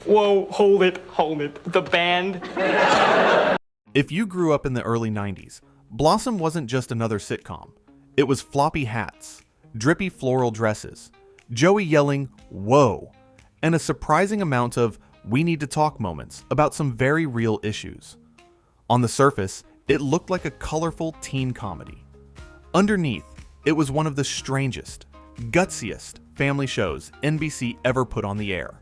Whoa, hold it. The band. If you grew up in the early 90s, Blossom wasn't just another sitcom. It was floppy hats, drippy floral dresses, Joey yelling, "Whoa," and a surprising amount of "we need to talk" moments about some very real issues. On the surface, it looked like a colorful teen comedy. Underneath, it was one of the strangest, gutsiest family shows NBC ever put on the air.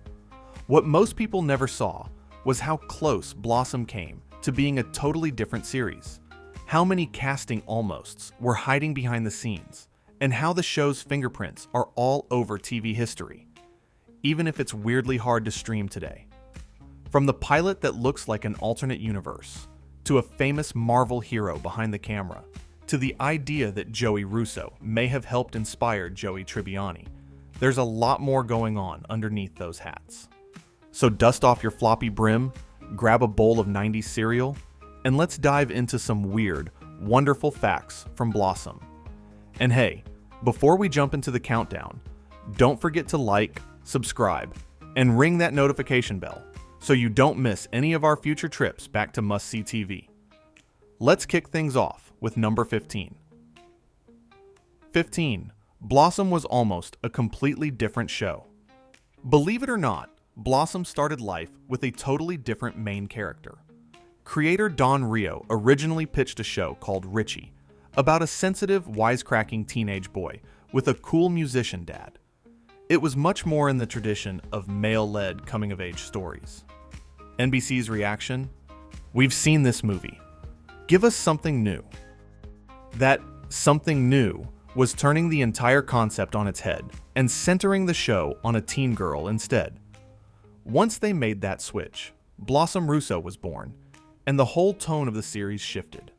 What most people never saw was how close Blossom came to being a totally different series, how many casting almosts were hiding behind the scenes, and how the show's fingerprints are all over TV history, even if it's weirdly hard to stream today. From the pilot that looks like an alternate universe, to a famous Marvel hero behind the camera, to the idea that Joey Russo may have helped inspire Joey Tribbiani, there's a lot more going on underneath those hats. So dust off your floppy brim, grab a bowl of 90s cereal, and let's dive into some weird, wonderful facts from Blossom. And hey, before we jump into the countdown, don't forget to like, subscribe, and ring that notification bell so you don't miss any of our future trips back to must-see TV. Let's kick things off with number 15. 15. Blossom was almost a completely different show. Believe it or not, Blossom started life with a totally different main character. Creator Don Rio originally pitched a show called Richie, about a sensitive, wisecracking teenage boy with a cool musician dad. It was much more in the tradition of male-led coming-of-age stories. NBC's reaction? We've seen this movie. Give us something new. That something new was turning the entire concept on its head and centering the show on a teen girl instead. Once they made that switch, Blossom Russo was born, and the whole tone of the series shifted.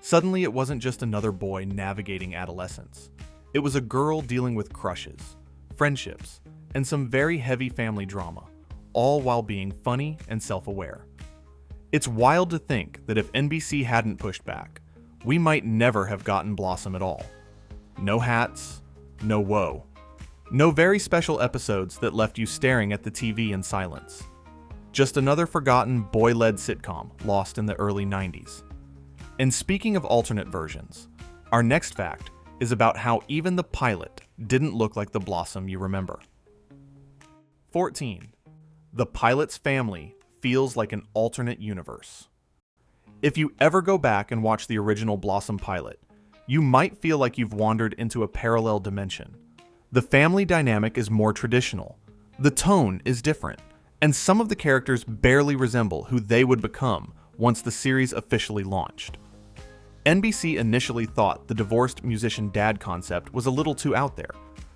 Suddenly, it wasn't just another boy navigating adolescence. It was a girl dealing with crushes, friendships, and some very heavy family drama, all while being funny and self-aware. It's wild to think that if NBC hadn't pushed back, we might never have gotten Blossom at all. No hats, no whoa. No very special episodes that left you staring at the TV in silence. Just another forgotten boy-led sitcom lost in the early 90s. And speaking of alternate versions, our next fact is about how even the pilot didn't look like the Blossom you remember. 14. The pilot's family feels like an alternate universe. If you ever go back and watch the original Blossom pilot, you might feel like you've wandered into a parallel dimension. The family dynamic is more traditional, the tone is different, and some of the characters barely resemble who they would become once the series officially launched. NBC initially thought the divorced musician dad concept was a little too out there,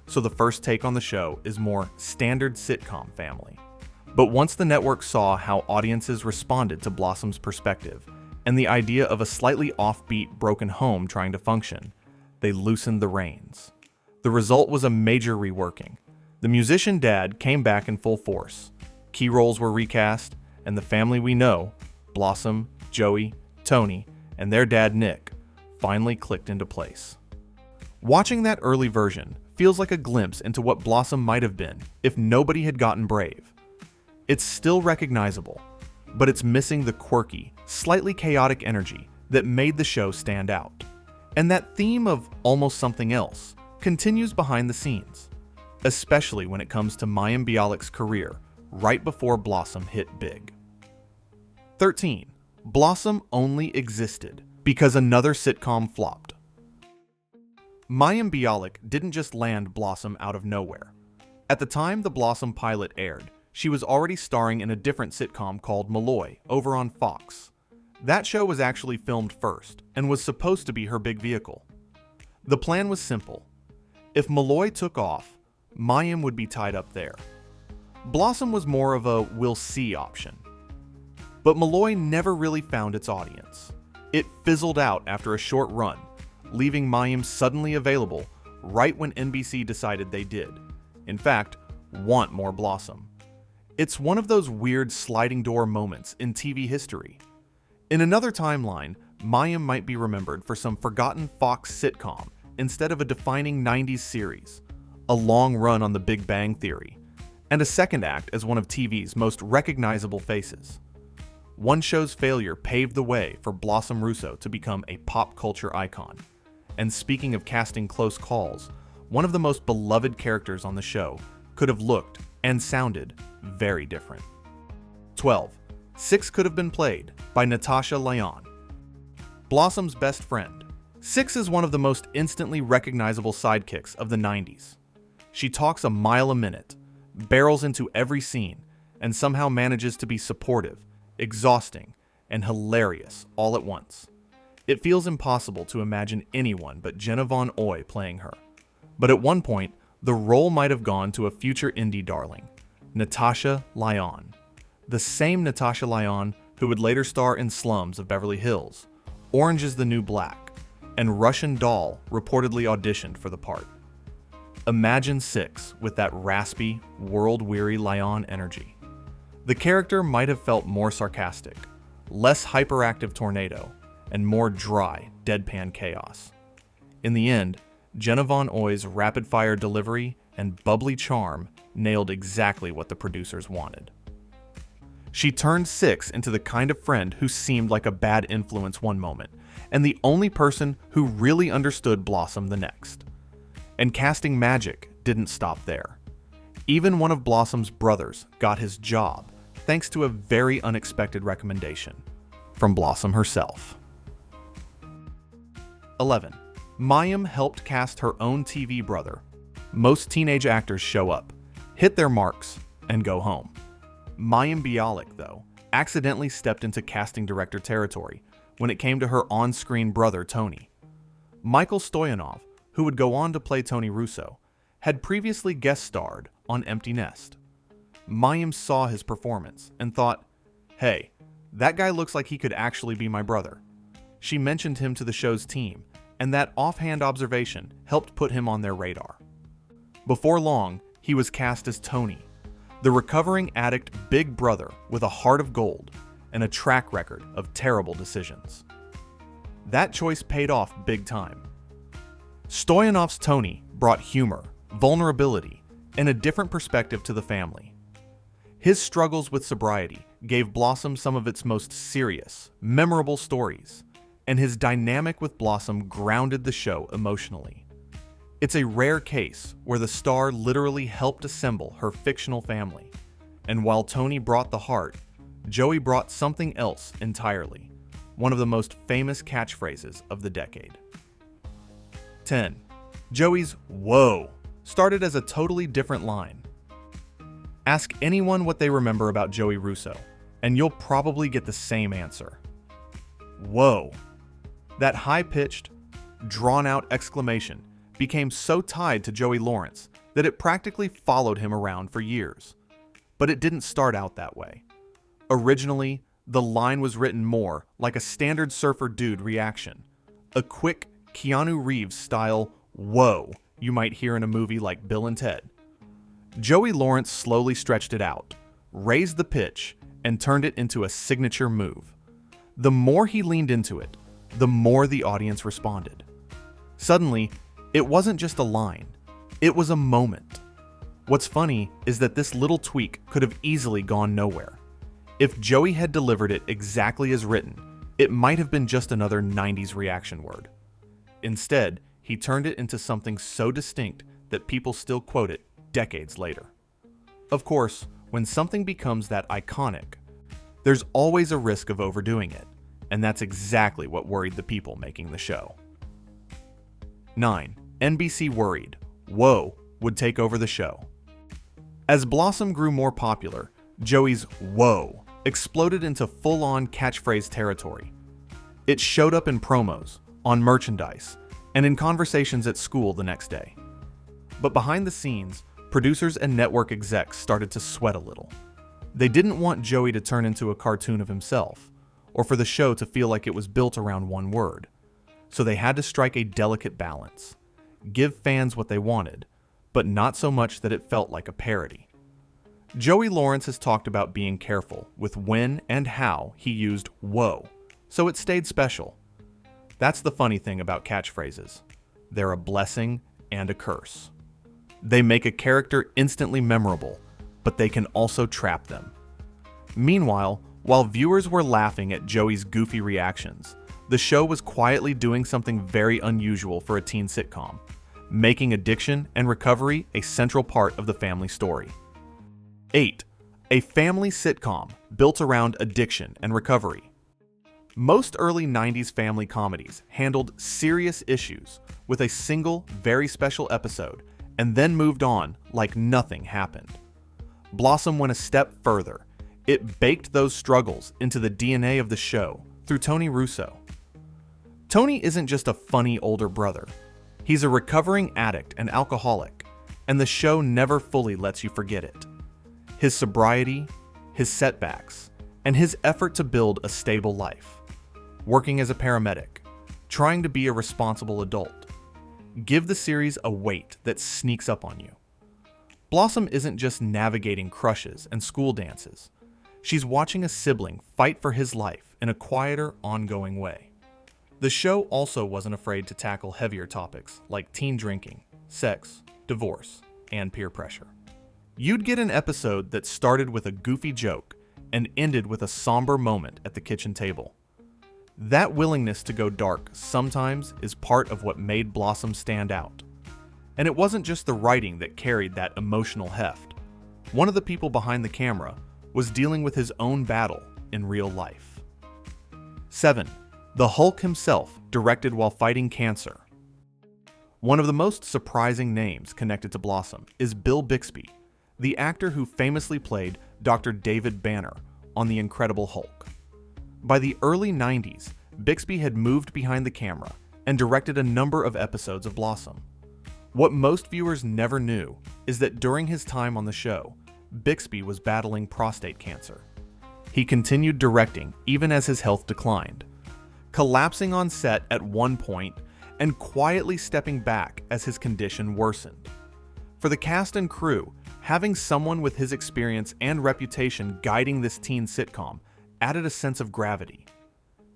so the first take on the show is more standard sitcom family. But once the network saw how audiences responded to Blossom's perspective and the idea of a slightly offbeat broken home trying to function, they loosened the reins. The result was a major reworking. The musician dad came back in full force. Key roles were recast, and the family we know, Blossom, Joey, Tony, and their dad Nick, finally clicked into place. Watching that early version feels like a glimpse into what Blossom might have been if nobody had gotten brave. It's still recognizable, but it's missing the quirky, slightly chaotic energy that made the show stand out. And that theme of almost something else continues behind the scenes, especially when it comes to Mayim Bialik's career right before Blossom hit big. 13. Blossom only existed because another sitcom flopped. Mayim Bialik didn't just land Blossom out of nowhere. At the time the Blossom pilot aired, she was already starring in a different sitcom called Malloy over on Fox. That show was actually filmed first and was supposed to be her big vehicle. The plan was simple. If Malloy took off, Mayim would be tied up there. Blossom was more of a we'll see option. But Malloy never really found its audience. It fizzled out after a short run, leaving Mayim suddenly available right when NBC decided they did. In fact, want more Blossom. It's one of those weird sliding door moments in TV history. In another timeline, Mayim might be remembered for some forgotten Fox sitcom instead of a defining 90s series, a long run on The Big Bang Theory, and a second act as one of TV's most recognizable faces. One show's failure paved the way for Blossom Russo to become a pop culture icon. And speaking of casting close calls, one of the most beloved characters on the show could have looked and sounded very different. 12. Six could have been played by Natasha Lyonne. Blossom's best friend. Six is one of the most instantly recognizable sidekicks of the 90s. She talks a mile a minute, barrels into every scene, and somehow manages to be supportive, exhausting, and hilarious all at once. It feels impossible to imagine anyone but Jenna Von Oy playing her. But at one point, the role might have gone to a future indie darling, Natasha Lyonne. The same Natasha Lyonne who would later star in Slums of Beverly Hills, Orange is the New Black, and Russian Doll reportedly auditioned for the part. Imagine Six with that raspy, world-weary Lyonne energy. The character might have felt more sarcastic, less hyperactive tornado, and more dry, deadpan chaos. In the end, Jenna Von Oy's rapid-fire delivery and bubbly charm nailed exactly what the producers wanted. She turned Six into the kind of friend who seemed like a bad influence one moment, and the only person who really understood Blossom the next. And casting magic didn't stop there. Even one of Blossom's brothers got his job thanks to a very unexpected recommendation from Blossom herself. 11. Mayim helped cast her own TV brother. Most teenage actors show up, hit their marks, and go home. Mayim Bialik, though, accidentally stepped into casting director territory when it came to her on-screen brother Tony. Michael Stoyanov, who would go on to play Tony Russo, had previously guest starred on Empty Nest. Mayim saw his performance and thought, "Hey, that guy looks like he could actually be my brother." She mentioned him to the show's team, and that offhand observation helped put him on their radar. Before long, he was cast as Tony, the recovering addict big brother with a heart of gold and a track record of terrible decisions. That choice paid off big time. Stoyanov's Tony brought humor, vulnerability, and a different perspective to the family. His struggles with sobriety gave Blossom some of its most serious, memorable stories, and his dynamic with Blossom grounded the show emotionally. It's a rare case where the star literally helped assemble her fictional family, and while Tony brought the heart, Joey brought something else entirely, one of the most famous catchphrases of the decade. 10. Joey's "whoa" started as a totally different line. Ask anyone what they remember about Joey Russo, and you'll probably get the same answer. Whoa. That high-pitched, drawn-out exclamation became so tied to Joey Lawrence that it practically followed him around for years. But it didn't start out that way. Originally, the line was written more like a standard surfer dude reaction, a quick Keanu Reeves-style "whoa" you might hear in a movie like Bill and Ted. Joey Lawrence slowly stretched it out, raised the pitch, and turned it into a signature move. The more he leaned into it, the more the audience responded. Suddenly, it wasn't just a line, it was a moment. What's funny is that this little tweak could have easily gone nowhere. If Joey had delivered it exactly as written, it might have been just another 90s reaction word. Instead, he turned it into something so distinct that people still quote it decades later. Of course, when something becomes that iconic, there's always a risk of overdoing it, and that's exactly what worried the people making the show. 9. NBC worried "whoa" would take over the show. As Blossom grew more popular, Joey's "whoa" exploded into full-on catchphrase territory. It showed up in promos, on merchandise, and in conversations at school the next day. But behind the scenes, producers and network execs started to sweat a little. They didn't want Joey to turn into a cartoon of himself, or for the show to feel like it was built around one word. So they had to strike a delicate balance. Give fans what they wanted, but not so much that it felt like a parody. Joey Lawrence has talked about being careful with when and how he used "whoa," so it stayed special. That's the funny thing about catchphrases. They're a blessing and a curse. They make a character instantly memorable, but they can also trap them. Meanwhile, while viewers were laughing at Joey's goofy reactions, the show was quietly doing something very unusual for a teen sitcom, making addiction and recovery a central part of the family story. 8. A family sitcom built around addiction and recovery. Most early 90s family comedies handled serious issues with a single, very special episode and then moved on like nothing happened. Blossom went a step further. It baked those struggles into the DNA of the show through Tony Russo. Tony isn't just a funny older brother. He's a recovering addict and alcoholic, and the show never fully lets you forget it. His sobriety, his setbacks, and his effort to build a stable life. Working as a paramedic, trying to be a responsible adult, give the series a weight that sneaks up on you. Blossom isn't just navigating crushes and school dances. She's watching a sibling fight for his life in a quieter, ongoing way. The show also wasn't afraid to tackle heavier topics like teen drinking, sex, divorce, and peer pressure. You'd get an episode that started with a goofy joke and ended with a somber moment at the kitchen table. That willingness to go dark sometimes is part of what made Blossom stand out. And it wasn't just the writing that carried that emotional heft. One of the people behind the camera was dealing with his own battle in real life. 7. The Hulk himself directed while fighting cancer. One of the most surprising names connected to Blossom is Bill Bixby, the actor who famously played Dr. David Banner on The Incredible Hulk. By the early 90s, Bixby had moved behind the camera and directed a number of episodes of Blossom. What most viewers never knew is that during his time on the show, Bixby was battling prostate cancer. He continued directing even as his health declined, collapsing on set at one point and quietly stepping back as his condition worsened. For the cast and crew, having someone with his experience and reputation guiding this teen sitcom added a sense of gravity.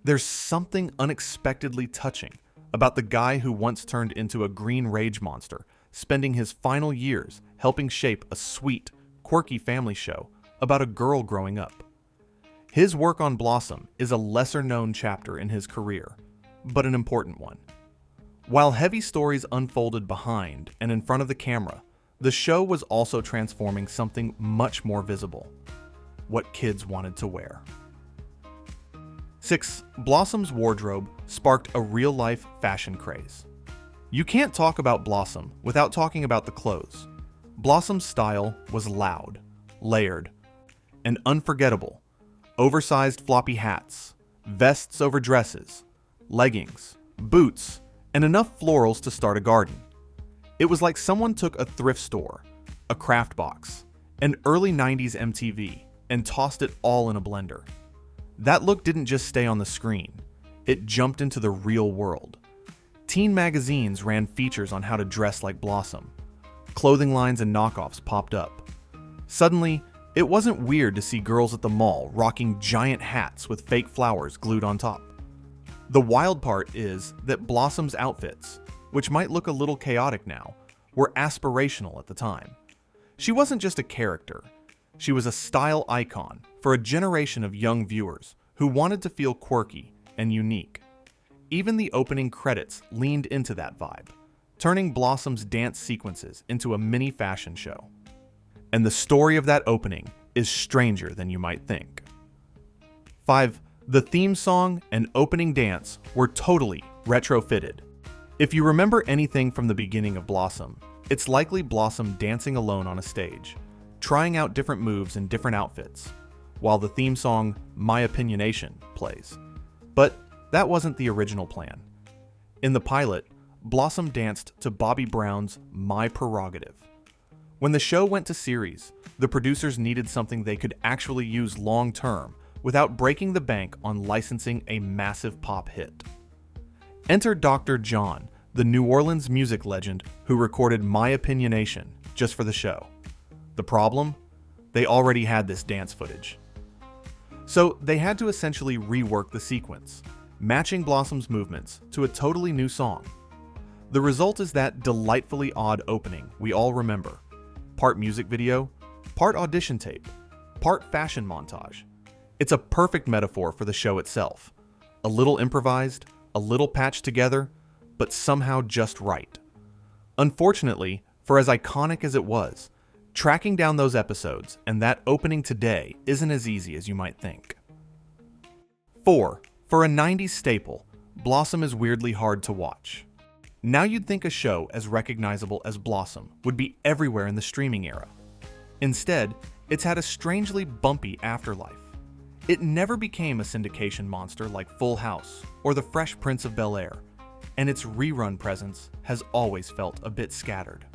There's something unexpectedly touching about the guy who once turned into a green rage monster, spending his final years helping shape a sweet, quirky family show about a girl growing up. His work on Blossom is a lesser-known chapter in his career, but an important one. While heavy stories unfolded behind and in front of the camera, the show was also transforming something much more visible: what kids wanted to wear. 6. Blossom's wardrobe sparked a real-life fashion craze. You can't talk about Blossom without talking about the clothes. Blossom's style was loud, layered, and unforgettable. Oversized floppy hats, vests over dresses, leggings, boots, and enough florals to start a garden. It was like someone took a thrift store, a craft box, an early 90s MTV, and tossed it all in a blender. That look didn't just stay on the screen, it jumped into the real world. Teen magazines ran features on how to dress like Blossom. Clothing lines and knockoffs popped up. Suddenly, it wasn't weird to see girls at the mall rocking giant hats with fake flowers glued on top. The wild part is that Blossom's outfits, which might look a little chaotic now, were aspirational at the time. She wasn't just a character. She was a style icon for a generation of young viewers who wanted to feel quirky and unique. Even the opening credits leaned into that vibe, turning Blossom's dance sequences into a mini fashion show. And the story of that opening is stranger than you might think. 5. The theme song and opening dance were totally retrofitted. If you remember anything from the beginning of Blossom, it's likely Blossom dancing alone on a stage, trying out different moves in different outfits, while the theme song My Opinionation plays. But that wasn't the original plan. In the pilot, Blossom danced to Bobby Brown's My Prerogative. When the show went to series, the producers needed something they could actually use long-term without breaking the bank on licensing a massive pop hit. Enter Dr. John, the New Orleans music legend who recorded My Opinionation just for the show. The problem? They already had this dance footage. So they had to essentially rework the sequence, matching Blossom's movements to a totally new song. The result is that delightfully odd opening we all remember. Part music video, part audition tape, part fashion montage. It's a perfect metaphor for the show itself. A little improvised, a little patched together, but somehow just right. Unfortunately, for as iconic as it was, tracking down those episodes and that opening today isn't as easy as you might think. 4. For a 90s staple, Blossom is weirdly hard to watch. Now you'd think a show as recognizable as Blossom would be everywhere in the streaming era. Instead, it's had a strangely bumpy afterlife. It never became a syndication monster like Full House or The Fresh Prince of Bel-Air, and its rerun presence has always felt a bit scattered.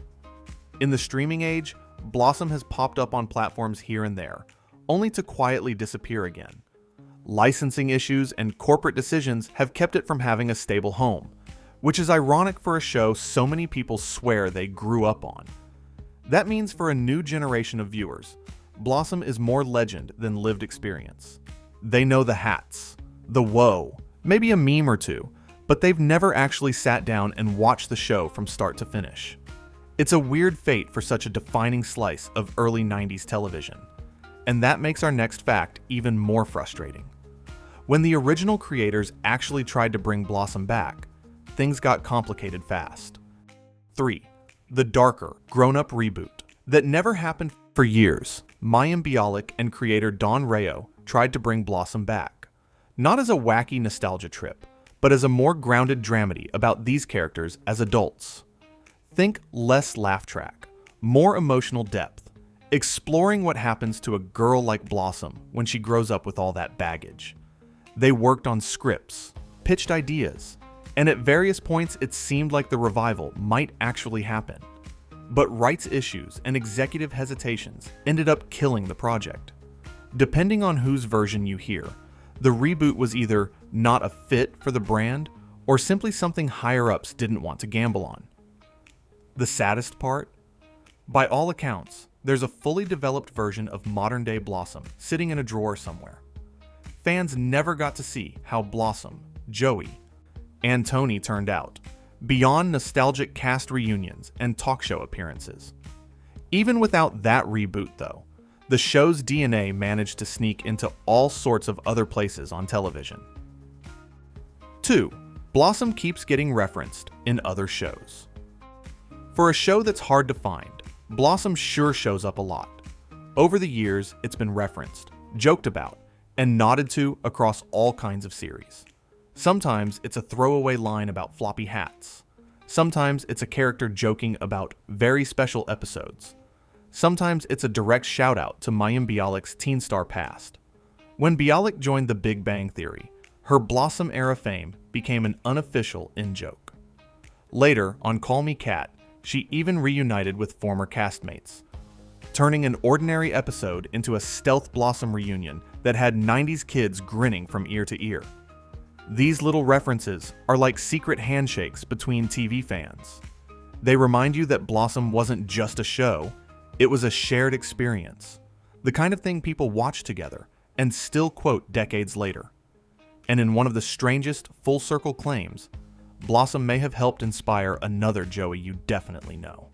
In the streaming age, Blossom has popped up on platforms here and there, only to quietly disappear again. Licensing issues and corporate decisions have kept it from having a stable home, which is ironic for a show so many people swear they grew up on. That means for a new generation of viewers, Blossom is more legend than lived experience. They know the hats, the whoa, maybe a meme or two, but they've never actually sat down and watched the show from start to finish. It's a weird fate for such a defining slice of early 90s television, and that makes our next fact even more frustrating. When the original creators actually tried to bring Blossom back, things got complicated fast. 3. The darker, grown-up reboot. That never happened for years. Mayim Bialik and creator Don Rayo tried to bring Blossom back. Not as a wacky nostalgia trip, but as a more grounded dramedy about these characters as adults. Think less laugh track, more emotional depth, exploring what happens to a girl like Blossom when she grows up with all that baggage. They worked on scripts, pitched ideas, and at various points it seemed like the revival might actually happen. But rights issues and executive hesitations ended up killing the project. Depending on whose version you hear, the reboot was either not a fit for the brand or simply something higher-ups didn't want to gamble on. The saddest part? By all accounts, there's a fully developed version of modern-day Blossom sitting in a drawer somewhere. Fans never got to see how Blossom, Joey, and Tony turned out, beyond nostalgic cast reunions and talk show appearances. Even without that reboot, though, the show's DNA managed to sneak into all sorts of other places on television. 2. Blossom keeps getting referenced in other shows. For a show that's hard to find, Blossom sure shows up a lot. Over the years, it's been referenced, joked about, and nodded to across all kinds of series. Sometimes it's a throwaway line about floppy hats. Sometimes it's a character joking about very special episodes. Sometimes it's a direct shout-out to Mayim Bialik's teen star past. When Bialik joined The Big Bang Theory, her Blossom-era fame became an unofficial in-joke. Later, on Call Me Kat, she even reunited with former castmates, turning an ordinary episode into a stealth Blossom reunion that had 90s kids grinning from ear to ear. These little references are like secret handshakes between TV fans. They remind you that Blossom wasn't just a show, it was a shared experience, the kind of thing people watch together and still quote decades later. And in one of the strangest full-circle claims, Blossom may have helped inspire another Joey you definitely know.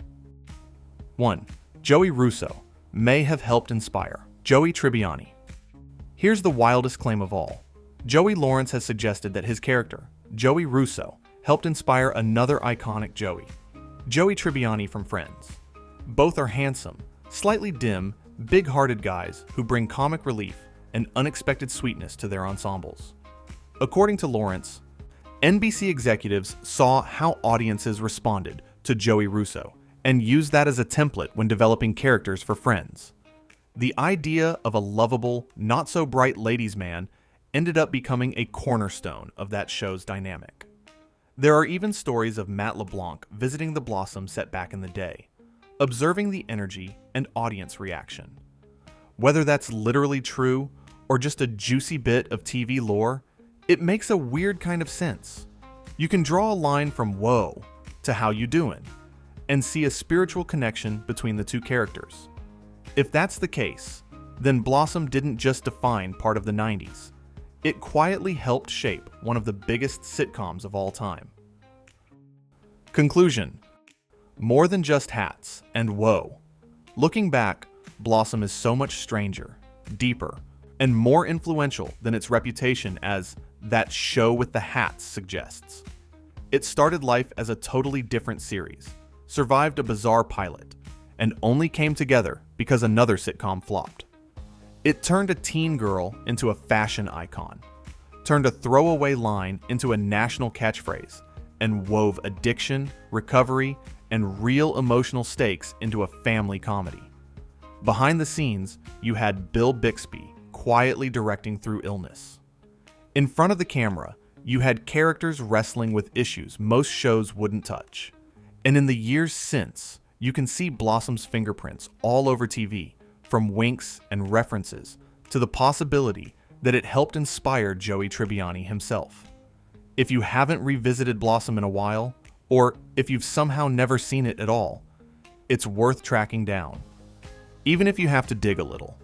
1. Joey Russo may have helped inspire Joey Tribbiani. Here's the wildest claim of all. Joey Lawrence has suggested that his character, Joey Russo, helped inspire another iconic Joey, Joey Tribbiani from Friends. Both are handsome, slightly dim, big-hearted guys who bring comic relief and unexpected sweetness to their ensembles. According to Lawrence, NBC executives saw how audiences responded to Joey Russo and used that as a template when developing characters for Friends. The idea of a lovable, not-so-bright ladies' man ended up becoming a cornerstone of that show's dynamic. There are even stories of Matt LeBlanc visiting the Blossom set back in the day, observing the energy and audience reaction. Whether that's literally true or just a juicy bit of TV lore, it makes a weird kind of sense. You can draw a line from whoa to how you doing, and see a spiritual connection between the two characters. If that's the case, then Blossom didn't just define part of the 90s. It quietly helped shape one of the biggest sitcoms of all time. Conclusion: more than just hats and whoa. Looking back, Blossom is so much stranger, deeper, and more influential than its reputation as that show with the hats suggests. It started life as a totally different series, survived a bizarre pilot, and only came together because another sitcom flopped. It turned a teen girl into a fashion icon, turned a throwaway line into a national catchphrase, and wove addiction, recovery, and real emotional stakes into a family comedy. Behind the scenes, you had Bill Bixby quietly directing through illness. In front of the camera, you had characters wrestling with issues most shows wouldn't touch. And in the years since, you can see Blossom's fingerprints all over TV, from winks and references to the possibility that it helped inspire Joey Tribbiani himself. If you haven't revisited Blossom in a while, or if you've somehow never seen it at all, it's worth tracking down, even if you have to dig a little.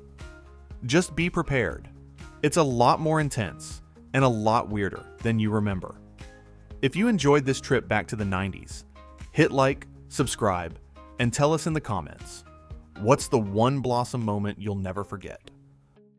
Just be prepared. It's a lot more intense and a lot weirder than you remember. If you enjoyed this trip back to the 90s, hit like, subscribe, and tell us in the comments, what's the one Blossom moment you'll never forget?